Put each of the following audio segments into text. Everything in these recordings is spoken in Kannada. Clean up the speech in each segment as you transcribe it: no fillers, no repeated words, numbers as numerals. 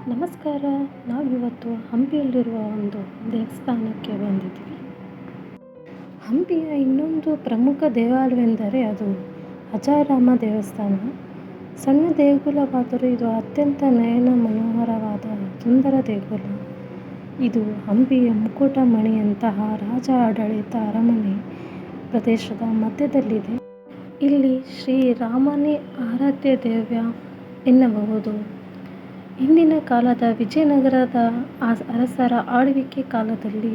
ನಮಸ್ಕಾರ. ನಾವಿವತ್ತು ಹಂಪಿಯಲ್ಲಿರುವ ಒಂದು ದೇವಸ್ಥಾನಕ್ಕೆ ಬಂದಿದ್ವಿ. ಹಂಪಿಯ ಇನ್ನೊಂದು ಪ್ರಮುಖ ದೇವಾಲಯವೆಂದರೆ ಅದು ಅಜಾರಾಮ ದೇವಸ್ಥಾನ. ಸಣ್ಣ ದೇಗುಲವಾದರೂ ಇದು ಅತ್ಯಂತ ನಯನ ಮನೋಹರವಾದ ಸುಂದರ ದೇಗುಲ. ಇದು ಹಂಪಿಯ ಮುಕುಟಮಣಿಯಂತಹ ರಾಜ ಆಡಳಿತ ಅರಮನೆ ಪ್ರದೇಶದ ಮಧ್ಯದಲ್ಲಿದೆ. ಇಲ್ಲಿ ಶ್ರೀರಾಮನೇ ಆರಾಧ್ಯ ದೈವ ಎನ್ನಬಹುದು. ಹಿಂದಿನ ಕಾಲದ ವಿಜಯನಗರದ ಅರಸರ ಆಳ್ವಿಕೆ ಕಾಲದಲ್ಲಿ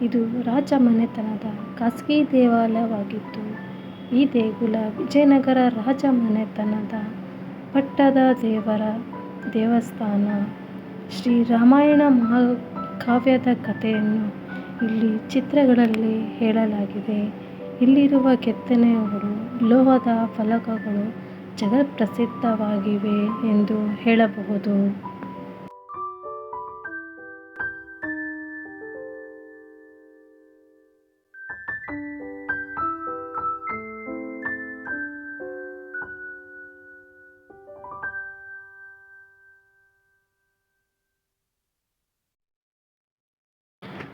ಇದು ರಾಜಮನೆತನದ ಖಾಸಗಿ ದೇವಾಲಯವಾಗಿತ್ತು. ಈ ದೇಗುಲ ವಿಜಯನಗರ ರಾಜಮನೆತನದ ಪಟ್ಟದ ದೇವರ ದೇವಸ್ಥಾನ. ಶ್ರೀರಾಮಾಯಣ ಮಹಾಕಾವ್ಯದ ಕಥೆಯನ್ನು ಇಲ್ಲಿ ಚಿತ್ರಗಳಲ್ಲಿ ಹೇಳಲಾಗಿದೆ. ಇಲ್ಲಿರುವ ಕೆತ್ತನೆಗಳು, ಲೋಹದ ಫಲಕಗಳು ಜಗತ್ಪ್ರಸಿದ್ಧವಾಗಿವೆ ಎಂದು ಹೇಳಬಹುದು.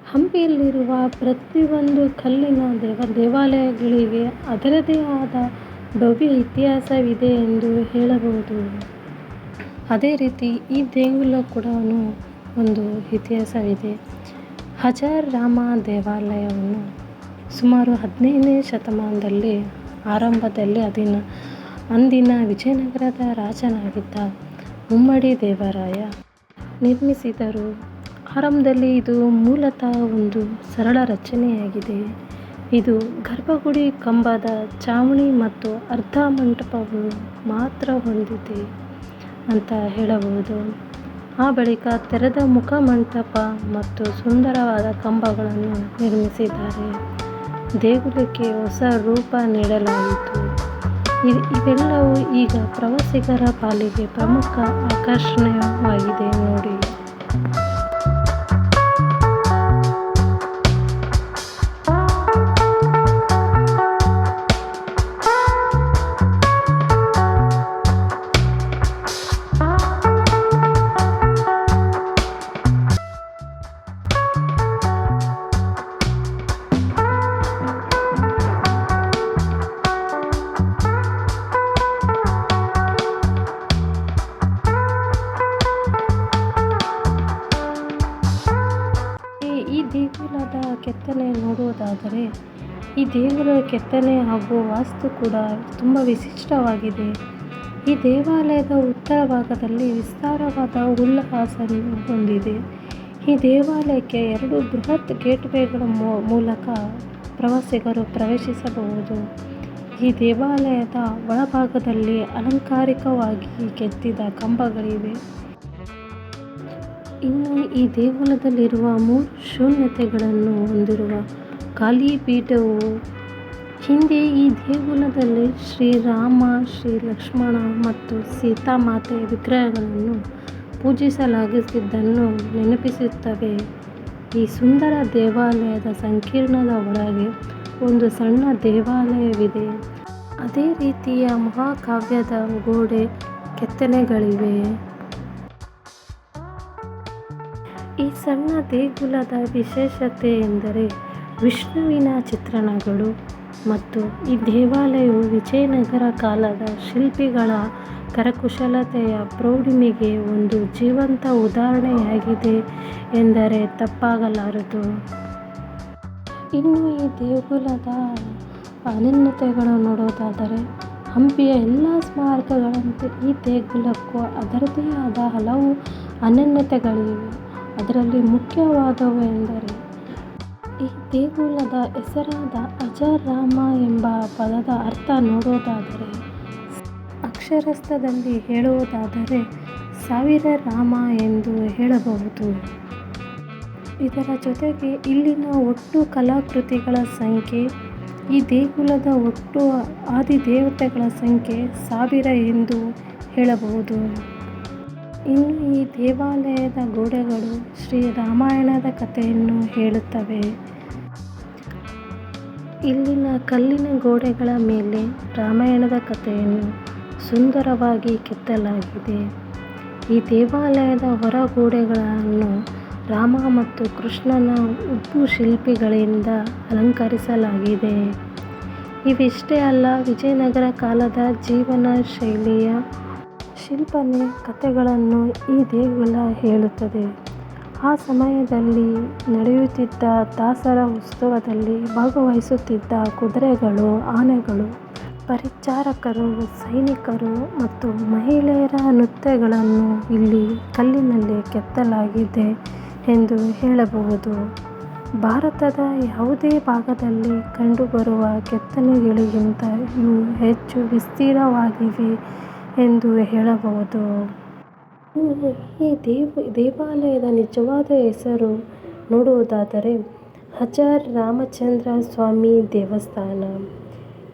ಹಂಪಿಯಲ್ಲಿರುವ ಪ್ರತಿಯೊಂದು ಕಲ್ಲಿನ ದೇವಾಲಯಗಳಿಗೆ ಅದರದೇ ಆದ ಭವ್ಯ ಇತಿಹಾಸವಿದೆ ಎಂದು ಹೇಳಬಹುದು. ಅದೇ ರೀತಿ ಈ ದೇಗುಲ ಕೂಡ ಒಂದು ಇತಿಹಾಸವಿದೆ. ಅಜಾರಾಮ ದೇವಾಲಯವನ್ನು ಸುಮಾರು 15ನೇ ಶತಮಾನದಲ್ಲಿ ಆರಂಭದಲ್ಲಿ ಅಂದಿನ ವಿಜಯನಗರದ ರಾಜನಾಗಿದ್ದ ಮುಮ್ಮಡಿ ದೇವರಾಯ ನಿರ್ಮಿಸಿದರು. ಆರಂಭದಲ್ಲಿ ಇದು ಮೂಲತಃ ಒಂದು ಸರಳ ರಚನೆಯಾಗಿದೆ. ಇದು ಗರ್ಭಗುಡಿ ಕಂಬದ ಚಾವಣಿ ಮತ್ತು ಅರ್ಧ ಮಂಟಪವನ್ನು ಮಾತ್ರ ಹೊಂದಿದೆ ಅಂತ ಹೇಳಬಹುದು. ಆ ಬಳಿಕ ತೆರೆದ ಮುಖಮಂಟಪ ಮತ್ತು ಸುಂದರವಾದ ಕಂಬಗಳನ್ನು ನಿರ್ಮಿಸಿದ್ದಾರೆ. ದೇಗುಲಕ್ಕೆ ಹೊಸ ರೂಪ ನೀಡಲಾಯಿತು. ಇವೆಲ್ಲವೂ ಈಗ ಪ್ರವಾಸಿಗರ ಪಾಲಿಗೆ ಪ್ರಮುಖ ಆಕರ್ಷಣೆಯಾಗಿದೆ ನೋಡಿ. ಈ ದೇಗುಲದ ಕೆತ್ತನೆ ನೋಡುವುದಾದರೆ ಈ ದೇಗುಲದ ಕೆತ್ತನೆ ಹಾಗೂ ವಾಸ್ತು ಕೂಡ ತುಂಬ ವಿಶಿಷ್ಟವಾಗಿದೆ. ಈ ದೇವಾಲಯದ ಉತ್ತರ ಭಾಗದಲ್ಲಿ ವಿಸ್ತಾರವಾದ ಹುಲ್ಲುಹಾಸನ್ನು ಹೊಂದಿದೆ. ಈ ದೇವಾಲಯಕ್ಕೆ 2 ಬೃಹತ್ ಗೇಟ್ವೇಗಳ ಮೂಲಕ ಪ್ರವಾಸಿಗರು ಪ್ರವೇಶಿಸಬಹುದು. ಈ ದೇವಾಲಯದ ಒಳಭಾಗದಲ್ಲಿ ಅಲಂಕಾರಿಕವಾಗಿ ಕೆತ್ತಿದ ಕಂಬಗಳಿವೆ. ಇನ್ನು ಈ ದೇಗುಲದಲ್ಲಿರುವ 3 ಶೂನ್ಯತೆಗಳನ್ನು ಹೊಂದಿರುವ ಖಾಲಿ ಪೀಠವು ಹಿಂದೆ ಈ ದೇಗುಲದಲ್ಲಿ ಶ್ರೀರಾಮ, ಶ್ರೀ ಲಕ್ಷ್ಮಣ ಮತ್ತು ಸೀತಾಮಾತೆಯ ವಿಗ್ರಹಗಳನ್ನು ಪೂಜಿಸಲಾಗುತ್ತಿದ್ದನ್ನು ನೆನಪಿಸುತ್ತವೆ. ಈ ಸುಂದರ ದೇವಾಲಯದ ಸಂಕೀರ್ಣದ ಒಳಗೆ ಒಂದು ಸಣ್ಣ ದೇವಾಲಯವಿದೆ. ಅದೇ ರೀತಿಯ ಮಹಾಕಾವ್ಯದ ಗೋಡೆ ಕೆತ್ತನೆಗಳಿವೆ. ಈ ಸಣ್ಣ ದೇಗುಲದ ವಿಶೇಷತೆ ಎಂದರೆ ವಿಷ್ಣುವಿನ ಚಿತ್ರಣಗಳು ಮತ್ತು ಈ ದೇವಾಲಯವು ವಿಜಯನಗರ ಕಾಲದ ಶಿಲ್ಪಿಗಳ ಕರಕುಶಲತೆಯ ಪ್ರೌಢಿಮೆಗೆ ಒಂದು ಜೀವಂತ ಉದಾಹರಣೆಯಾಗಿದೆ ಎಂದರೆ ತಪ್ಪಾಗಲಾರದು. ಇನ್ನು ಈ ದೇಗುಲದ ಅನನ್ಯತೆಗಳನ್ನು ನೋಡೋದಾದರೆ ಹಂಪಿಯ ಎಲ್ಲ ಸ್ಮಾರಕಗಳಂತೆ ಈ ದೇಗುಲಕ್ಕೂ ಅದರದೇ ಆದ ಹಲವು ಅನನ್ಯತೆಗಳಿವೆ. ಅದರಲ್ಲಿ ಮುಖ್ಯವಾದವು ಎಂದರೆ ಈ ದೇಗುಲದ ಹೆಸರಾದ ಅಜರಾಮ ಎಂಬ ಪದದ ಅರ್ಥ ನೋಡೋದಾದರೆ ಅಕ್ಷರಸ್ಥದಲ್ಲಿ ಹೇಳುವುದಾದರೆ 1000 ರಾಮ ಎಂದು ಹೇಳಬಹುದು. ಇದರ ಜೊತೆಗೆ ಇಲ್ಲಿನ ಒಟ್ಟು ಕಲಾಕೃತಿಗಳ ಸಂಖ್ಯೆ, ಈ ದೇಗುಲದ ಒಟ್ಟು ಆದಿದೇವತೆಗಳ ಸಂಖ್ಯೆ 1000 ಎಂದು ಹೇಳಬಹುದು. ಇನ್ನು ಈ ದೇವಾಲಯದ ಗೋಡೆಗಳು ಶ್ರೀರಾಮಾಯಣದ ಕಥೆಯನ್ನು ಹೇಳುತ್ತವೆ. ಇಲ್ಲಿನ ಕಲ್ಲಿನ ಗೋಡೆಗಳ ಮೇಲೆ ರಾಮಾಯಣದ ಕಥೆಯನ್ನು ಸುಂದರವಾಗಿ ಕೆತ್ತಲಾಗಿದೆ. ಈ ದೇವಾಲಯದ ಹೊರಗೋಡೆಗಳನ್ನು ರಾಮ ಮತ್ತು ಕೃಷ್ಣನ ಉಬ್ಬು ಶಿಲ್ಪಗಳಿಂದ ಅಲಂಕರಿಸಲಾಗಿದೆ. ಇವಿಷ್ಟೇ ಅಲ್ಲ, ವಿಜಯನಗರ ಕಾಲದ ಜೀವನ ಶೈಲಿಯ ಶಿಲ್ಪನೆ ಕಥೆಗಳನ್ನು ಈ ದೇಗುಲ ಹೇಳುತ್ತದೆ. ಆ ಸಮಯದಲ್ಲಿ ನಡೆಯುತ್ತಿದ್ದ ದಾಸರ ಉತ್ಸವದಲ್ಲಿ ಭಾಗವಹಿಸುತ್ತಿದ್ದ ಕುದುರೆಗಳು, ಆನೆಗಳು, ಪರಿಚಾರಕರು, ಸೈನಿಕರು ಮತ್ತು ಮಹಿಳೆಯರ ನೃತ್ಯಗಳನ್ನು ಇಲ್ಲಿ ಕಲ್ಲಿನಲ್ಲಿ ಕೆತ್ತಲಾಗಿದೆ ಎಂದು ಹೇಳಬಹುದು. ಭಾರತದ ಯಾವುದೇ ಭಾಗದಲ್ಲಿ ಕಂಡುಬರುವ ಕೆತ್ತನೆಗಳಿಗಿಂತ ಇವು ಹೆಚ್ಚು ವಿಸ್ತಾರವಾಗಿವೆ ಎಂದು ಹೇಳಬಹುದು. ಈ ದೇವಾಲಯದ ನಿಜವಾದ ಹೆಸರು ನೋಡುವುದಾದರೆ ಹಜಾರ್ ರಾಮಚಂದ್ರ ಸ್ವಾಮಿ ದೇವಸ್ಥಾನ.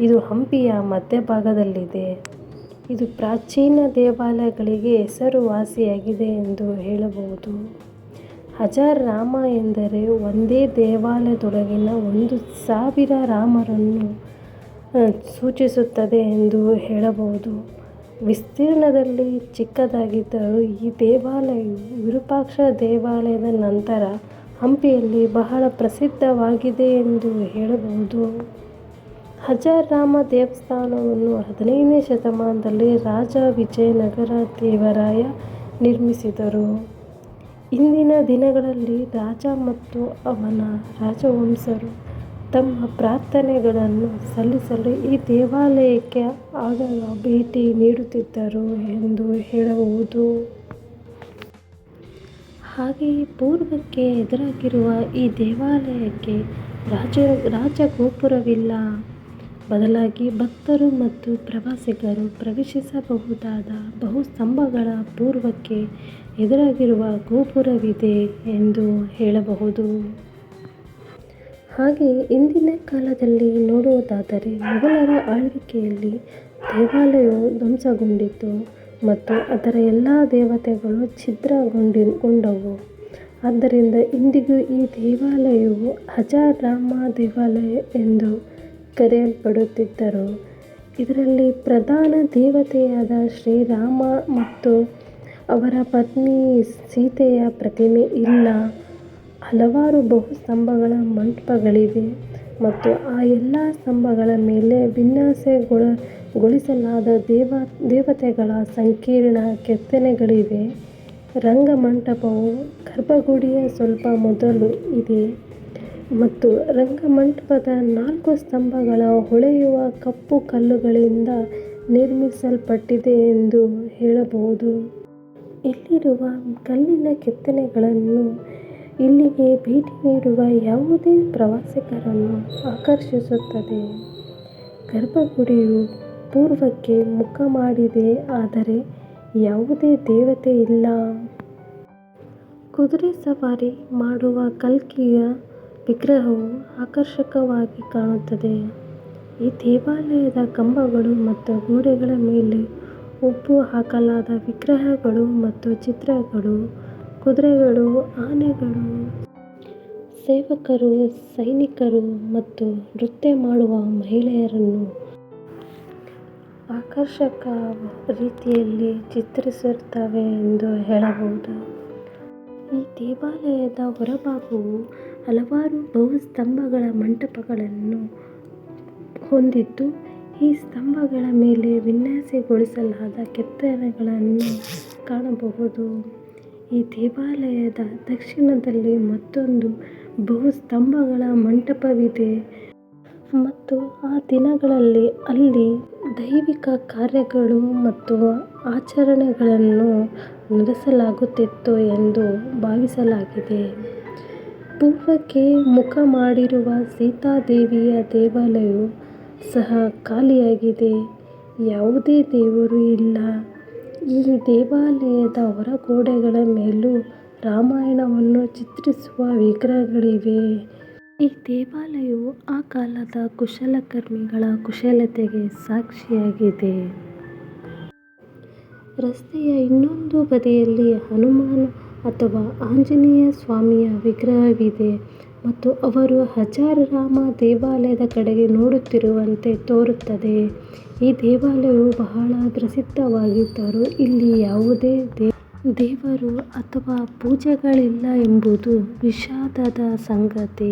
ಇದು ಹಂಪಿಯ ಮಧ್ಯಭಾಗದಲ್ಲಿದೆ. ಇದು ಪ್ರಾಚೀನ ದೇವಾಲಯಗಳಿಗೆ ಹೆಸರುವಾಸಿಯಾಗಿದೆ ಎಂದು ಹೇಳಬಹುದು. ಹಜಾರ್ ರಾಮ ಎಂದರೆ ಒಂದೇ ದೇವಾಲಯದೊಳಗಿನ 1,000 ರಾಮರನ್ನು ಸೂಚಿಸುತ್ತದೆ ಎಂದು ಹೇಳಬಹುದು. ವಿಸ್ತೀರ್ಣದಲ್ಲಿ ಚಿಕ್ಕದಾಗಿದ್ದರೂ ಈ ದೇವಾಲಯವು ವಿರೂಪಾಕ್ಷ ದೇವಾಲಯದ ನಂತರ ಹಂಪಿಯಲ್ಲಿ ಬಹಳ ಪ್ರಸಿದ್ಧವಾಗಿದೆ ಎಂದು ಹೇಳಬಹುದು. ಹಜಾರ್ ರಾಮ ದೇವಸ್ಥಾನವನ್ನು 15ನೇ ಶತಮಾನದಲ್ಲಿ ರಾಜ ವಿಜಯನಗರ ದೇವರಾಯ ನಿರ್ಮಿಸಿದರು. ಇಂದಿನ ದಿನಗಳಲ್ಲಿ ರಾಜ ಮತ್ತು ಅವನ ರಾಜವಂಶಸ್ಥರು ತಮ್ಮ ಪ್ರಾರ್ಥನೆಗಳನ್ನು ಸಲ್ಲಿಸಲು ಈ ದೇವಾಲಯಕ್ಕೆ ಆಗಾಗ ಭೇಟಿ ನೀಡುತ್ತಿದ್ದರು ಎಂದು ಹೇಳಬಹುದು. ಹಾಗೆಯೇ ಪೂರ್ವಕ್ಕೆ ಎದುರಾಗಿರುವ ಈ ದೇವಾಲಯಕ್ಕೆ ರಾಜಗೋಪುರವಿಲ್ಲ. ಬದಲಾಗಿ ಭಕ್ತರು ಮತ್ತು ಪ್ರವಾಸಿಗರು ಪ್ರವೇಶಿಸಬಹುದಾದ ಬಹುಸ್ತಂಭಗಳ ಪೂರ್ವಕ್ಕೆ ಎದುರಾಗಿರುವ ಗೋಪುರವಿದೆ ಎಂದು ಹೇಳಬಹುದು. ಹಾಗೆಯೇ ಇಂದಿನ ಕಾಲದಲ್ಲಿ ನೋಡುವುದಾದರೆ ಮೊಘಲರ ಆಳ್ವಿಕೆಯಲ್ಲಿ ದೇವಾಲಯವು ಧ್ವಂಸಗೊಂಡಿತು ಮತ್ತು ಅದರ ಎಲ್ಲ ದೇವತೆಗಳು ಛಿದ್ರಗೊಂಡವು. ಆದ್ದರಿಂದ ಇಂದಿಗೂ ಈ ದೇವಾಲಯವು ಹಜಾರ್ ರಾಮ ದೇವಾಲಯ ಎಂದು ಕರೆಯಲ್ಪಡುತ್ತಿದ್ದರೂ ಇದರಲ್ಲಿ ಪ್ರಧಾನ ದೇವತೆಯಾದ ಶ್ರೀರಾಮ ಮತ್ತು ಅವರ ಪತ್ನಿ ಸೀತೆಯ ಪ್ರತಿಮೆ ಇಲ್ಲ. ಹಲವಾರು ಬಹುಸ್ತಂಭಗಳ ಮಂಟಪಗಳಿವೆ ಮತ್ತು ಆ ಎಲ್ಲ ಸ್ತಂಭಗಳ ಮೇಲೆ ವಿನ್ಯಾಸಗೊಳಿಸಲಾದ ದೇವತೆಗಳ ಸಂಕೀರ್ಣ ಕೆತ್ತನೆಗಳಿವೆ. ರಂಗಮಂಟಪವು ಗರ್ಭಗುಡಿಯ ಸ್ವಲ್ಪ ಮೊದಲು ಇದೆ ಮತ್ತು ರಂಗಮಂಟಪದ 4 ಸ್ತಂಭಗಳ ಹೊಳೆಯುವ ಕಪ್ಪು ಕಲ್ಲುಗಳಿಂದ ನಿರ್ಮಿಸಲ್ಪಟ್ಟಿದೆ ಎಂದು ಹೇಳಬಹುದು. ಇಲ್ಲಿರುವ ಕಲ್ಲಿನ ಕೆತ್ತನೆಗಳನ್ನು ಇಲ್ಲಿಗೆ ಭೇಟಿ ನೀಡುವ ಯಾವುದೇ ಪ್ರವಾಸಿಗರನ್ನು ಆಕರ್ಷಿಸುತ್ತದೆ. ಗರ್ಭಗುಡಿಯು ಪೂರ್ವಕ್ಕೆ ಮುಖ ಮಾಡಿದೆ, ಆದರೆ ಯಾವುದೇ ದೇವತೆ ಇಲ್ಲ. ಕುದುರೆ ಸವಾರಿ ಮಾಡುವ ಕಲ್ಕಿಯ ವಿಗ್ರಹವು ಆಕರ್ಷಕವಾಗಿ ಕಾಣುತ್ತದೆ. ಈ ದೇವಾಲಯದ ಕಂಬಗಳು ಮತ್ತು ಗೋಡೆಗಳ ಮೇಲೆ ಉಬ್ಬು ಹಾಕಲಾದ ವಿಗ್ರಹಗಳು ಮತ್ತು ಚಿತ್ರಗಳು, ಕುದುರೆಗಳು, ಆನೆಗಳು, ಸೇವಕರು, ಸೈನಿಕರು ಮತ್ತು ನೃತ್ಯ ಮಾಡುವ ಮಹಿಳೆಯರನ್ನು ಆಕರ್ಷಕ ರೀತಿಯಲ್ಲಿ ಚಿತ್ರಿಸುತ್ತವೆ ಎಂದು ಹೇಳಬಹುದು. ಈ ದೇವಾಲಯದ ಹೊರಭಾಗವು ಹಲವಾರು ಬಹುಸ್ತಂಭಗಳ ಮಂಟಪಗಳನ್ನು ಹೊಂದಿದ್ದು, ಈ ಸ್ತಂಭಗಳ ಮೇಲೆ ವಿನ್ಯಾಸಗೊಳಿಸಲಾದ ಕೆತ್ತನೆಗಳನ್ನು ಕಾಣಬಹುದು. ಈ ದೇವಾಲಯದ ದಕ್ಷಿಣದಲ್ಲಿ ಮತ್ತೊಂದು ಬಹುಸ್ತಂಭಗಳ ಮಂಟಪವಿದೆ ಮತ್ತು ಆ ದಿನಗಳಲ್ಲಿ ಅಲ್ಲಿ ದೈವಿಕ ಕಾರ್ಯಗಳು ಮತ್ತು ಆಚರಣೆಗಳನ್ನು ನಡೆಸಲಾಗುತ್ತಿತ್ತು ಎಂದು ಭಾವಿಸಲಾಗಿದೆ. ಪೂರ್ವಕ್ಕೆ ಮುಖ ಮಾಡಿರುವ ಸೀತಾದೇವಿಯ ದೇವಾಲಯವು ಸಹ ಖಾಲಿಯಾಗಿದೆ. ಯಾವುದೇ ದೇವರು ಇಲ್ಲ. ಈ ದೇವಾಲಯದ ಹೊರಗೋಡೆಗಳ ಮೇಲೂ ರಾಮಾಯಣವನ್ನು ಚಿತ್ರಿಸುವ ವಿಗ್ರಹಗಳಿವೆ. ಈ ದೇವಾಲಯವು ಆ ಕಾಲದ ಕುಶಲಕರ್ಮಿಗಳ ಕುಶಲತೆಗೆ ಸಾಕ್ಷಿಯಾಗಿದೆ. ರಸ್ತೆಯ ಇನ್ನೊಂದು ಬದಿಯಲ್ಲಿ ಹನುಮಾನ್ ಅಥವಾ ಆಂಜನೇಯ ಸ್ವಾಮಿಯ ವಿಗ್ರಹವಿದೆ ಮತ್ತು ಅವರು ಹಜಾರ್ ರಾಮ ದೇವಾಲಯದ ಕಡೆಗೆ ನೋಡುತ್ತಿರುವಂತೆ ತೋರುತ್ತದೆ. ಈ ದೇವಾಲಯವು ಬಹಳ ಪ್ರಸಿದ್ಧವಾಗಿದ್ದರೂ ಇಲ್ಲಿ ಯಾವುದೇ ದೇವರು ಅಥವಾ ಪೂಜೆಗಳಿಲ್ಲ ಎಂಬುದು ವಿಷಾದದ ಸಂಗತಿ.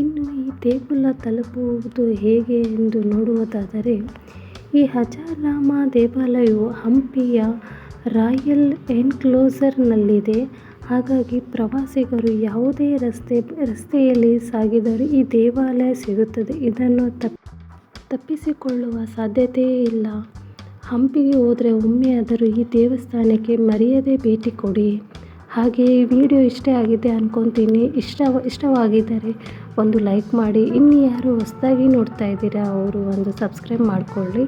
ಇನ್ನು ಈ ದೇಗುಲ ತಲುಪುವುದು ಹೇಗೆ ಎಂದು ನೋಡುವುದಾದರೆ, ಈ ಹಜಾರ್ರಾಮ ದೇವಾಲಯವು ಹಂಪಿಯ ರಾಯಲ್ ಎನ್ಕ್ಲೋಸರ್ನಲ್ಲಿದೆ. ಹಾಗಾಗಿ ಪ್ರವಾಸಿಗರು ಯಾವುದೇ ರಸ್ತೆಯಲ್ಲಿ ಸಾಗಿದರೂ ಈ ದೇವಾಲಯ ಸಿಗುತ್ತದೆ. ಇದನ್ನು ತಪ್ಪಿಸಿಕೊಳ್ಳುವ ಸಾಧ್ಯತೆಯೇ ಇಲ್ಲ. ಹಂಪಿಗೆ ಹೋದರೆ ಒಮ್ಮೆಯಾದರೂ ಈ ದೇವಸ್ಥಾನಕ್ಕೆ ಮರೆಯದೇ ಭೇಟಿ ಕೊಡಿ. ಹಾಗೆ ಈ ವಿಡಿಯೋ ಇಷ್ಟ ಆಗಿದೆ ಅಂದ್ಕೊತೀನಿ. ಇಷ್ಟವಾಗಿದ್ದರೆ ಒಂದು ಲೈಕ್ ಮಾಡಿ. ಇನ್ನು ಯಾರು ಹೊಸದಾಗಿ ನೋಡ್ತಾ ಇದ್ದೀರಾ ಅವರು ಒಂದು ಸಬ್ಸ್ಕ್ರೈಬ್ ಮಾಡಿಕೊಳ್ಳಿ.